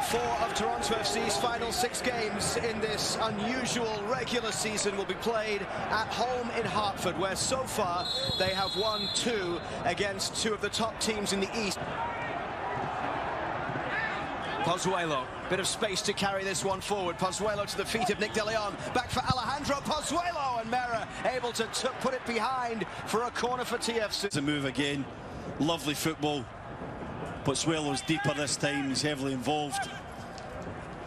4 of Toronto FC's final 6 games in this unusual regular season will be played at home in Hartford, where so far they have won 2 against 2 of the top teams in the East. Pozuelo, bit of space to carry this one forward. Pozuelo to the feet of Nick De Leon, back for Alejandro Pozuelo, and Mera able to put it behind for a corner for TFC. It's a move again, lovely football. Pozuelo's deeper this time, he's heavily involved.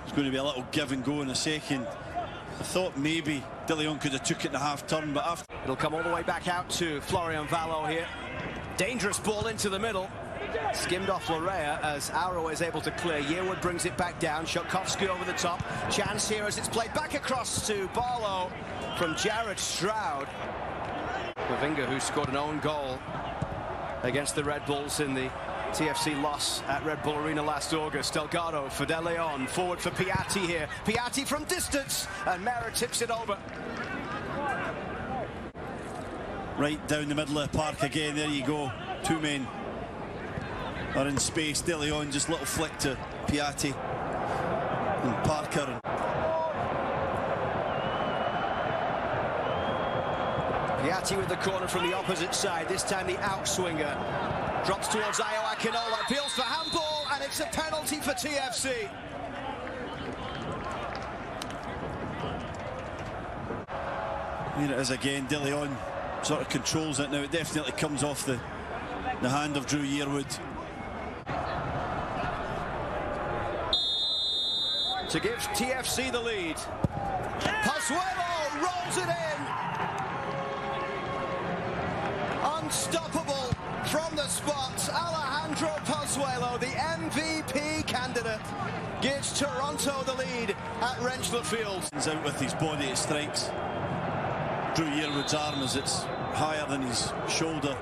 It's going to be a little give and go in a second. I thought maybe De Leon could have took it in a half turn, but after... It'll come all the way back out to Florian Valo here. Dangerous ball into the middle. Skimmed off Lorea as Auro is able to clear. Yearwood brings it back down. Shotkovsky over the top. Chance here as it's played back across to Barlow from Jared Stroud. Mavinga, who scored an own goal against the Red Bulls in the TFC loss at Red Bull Arena last August. Delgado for De Leon. Forward for Piatti here. Piatti from distance. And Mera tips it over. Right down the middle of the park again. There you go. 2 men are in space. De Leon just little flick to Piatti and Parker. Piatti with the corner from the opposite side. This time the outswinger drops towards Ayo Akinola. Appeals for handball, and it's a penalty for TFC. Here it is again. De Leon sort of controls it now. It definitely comes off the hand of Drew Yearwood. To give TFC the lead. Pozuelo rolls it in. Unstoppable from the spot. Alejandro Pozuelo, the MVP candidate, gives Toronto the lead at Rentschler Field. He's out with his body, it strikes Drew Yearwood's arm as it's higher than his shoulder.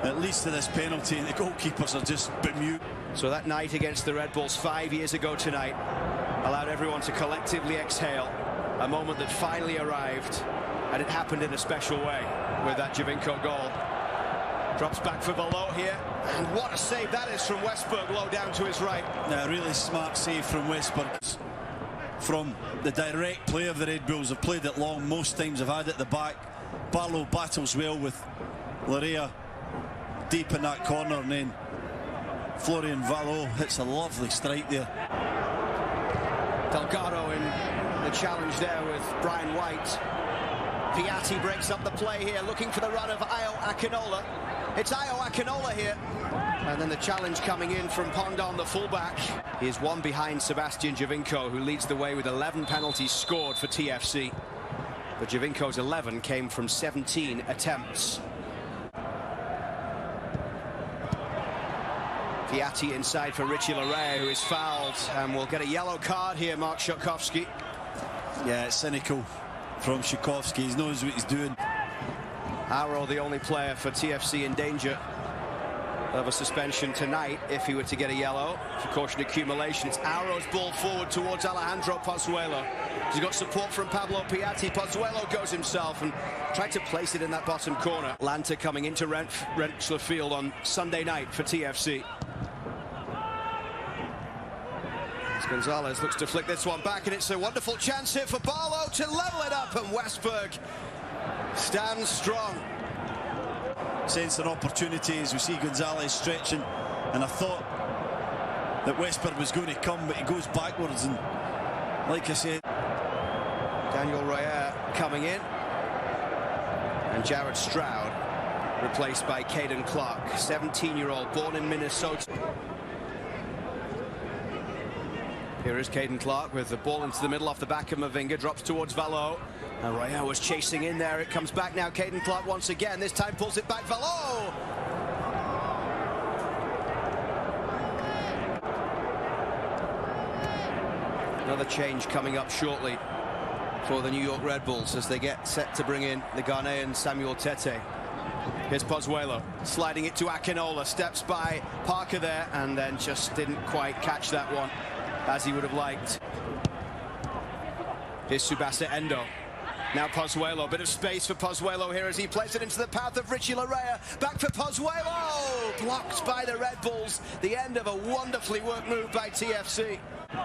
At least to this penalty, and the goalkeepers are just bemused. So that night against the Red Bulls 5 years ago tonight allowed everyone to collectively exhale. A moment that finally arrived, and it happened in a special way with that Giovinco goal. Drops back for Valo here, and what a save that is from Westberg, low down to his right. Yeah, a really smart save from Westberg. From the direct play of the Red Bulls, have played it long, most times have had it at the back. Barlow battles well with Lorea deep in that corner, and then Florian Valo hits a lovely strike there. Delgado in the challenge there with Brian White. Piatti breaks up the play here, looking for the run of Ayo Akinola. It's Ayo Akinola here. And then the challenge coming in from Pondon, the fullback. He is one behind Sebastian Giovinco, who leads the way with 11 penalties scored for TFC. But Giovinco's 11 came from 17 attempts. Piatti inside for Richie Lorea, who is fouled and will get a yellow card here, Mark Shotkovsky. Yeah, it's cynical from Shotkovsky. He knows what he's doing. Auro, the only player for TFC in danger of a suspension tonight if he were to get a yellow for caution accumulation. It's Auro's ball forward towards Alejandro Pozuelo. He's got support from Pablo Piatti. Pozuelo goes himself and tried to place it in that bottom corner. Lanta coming into Rentschler Field on Sunday night for TFC. Gonzalez looks to flick this one back, and it's a wonderful chance here for Barlow to level it up, and Westberg stands strong. Sense an opportunity as we see Gonzalez stretching, and I thought that Westberg was going to come, but he goes backwards, and like I said, Daniel Royer coming in, and Jared Stroud replaced by Caden Clark, 17-year-old, born in Minnesota. Here is Caden Clark with the ball into the middle off the back of Mavinga, drops towards Valo. And Royale was chasing in there. It comes back now. Caden Clark once again. This time pulls it back. Valo! Another change coming up shortly for the New York Red Bulls as they get set to bring in the Ghanaian Samuel Tete. Here's Pozuelo sliding it to Akinola. Steps by Parker there and then just didn't quite catch that one as he would have liked. Here's Tsubasa Endo. Now Pozuelo, bit of space for Pozuelo here as he plays it into the path of Richie Larea. Back for Pozuelo, blocked by the Red Bulls. The end of a wonderfully worked move by TFC.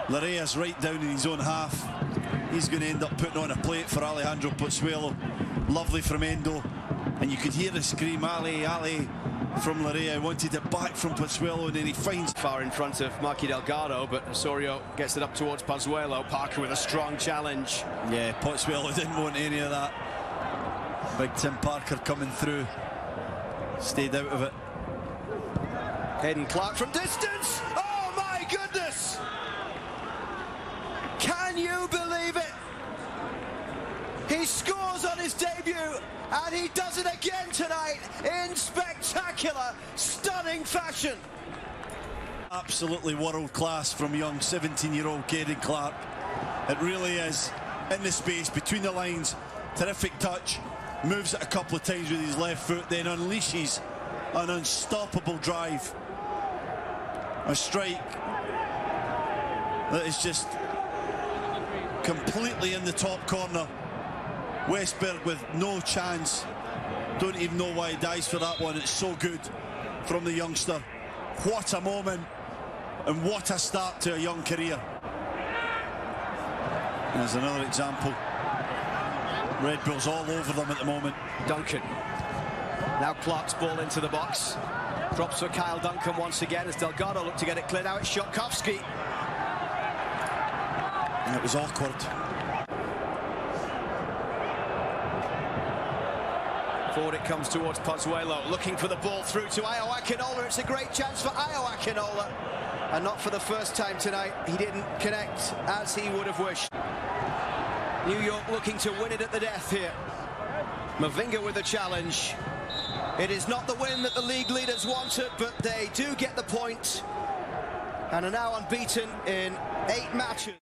Larea's right down in his own half. He's going to end up putting on a plate for Alejandro Pozuelo. Lovely from Endo. And you could hear the scream, Ali, Ali, from Larea. Wanted it back from Pozuelo, and then he finds far in front of Marky Delgado, but Osorio gets it up towards Pozuelo. Parker with a strong challenge. Yeah, Pozuelo didn't want any of that. Big Tim Parker coming through. Stayed out of it. Caden Clark from distance. Oh my goodness! Can you believe it? He scores on his debut, and he does it again tonight in spectacular, stunning fashion. Absolutely world class from young 17-year-old Caden Clark. It really is. In the space, between the lines, terrific touch. Moves it a couple of times with his left foot, then unleashes an unstoppable drive. A strike that is just completely in the top corner. Westberg with no chance. Don't even know why he dies for that one. It's so good from the youngster. What a moment, and what a start to a young career. There's another example. Red Bulls all over them at the moment. Duncan. Now Clark's ball into the box. Drops for Kyle Duncan once again as Delgado looked to get it cleared out. It's Shotkovsky. And it was awkward. Forward it comes towards Pozuelo, looking for the ball through to Ayo Akinola. It's a great chance for Ayo Akinola. And not for the first time tonight. He didn't connect as he would have wished. New York looking to win it at the death here. Mavinga with the challenge. It is not the win that the league leaders wanted, but they do get the point and are now unbeaten in 8 matches.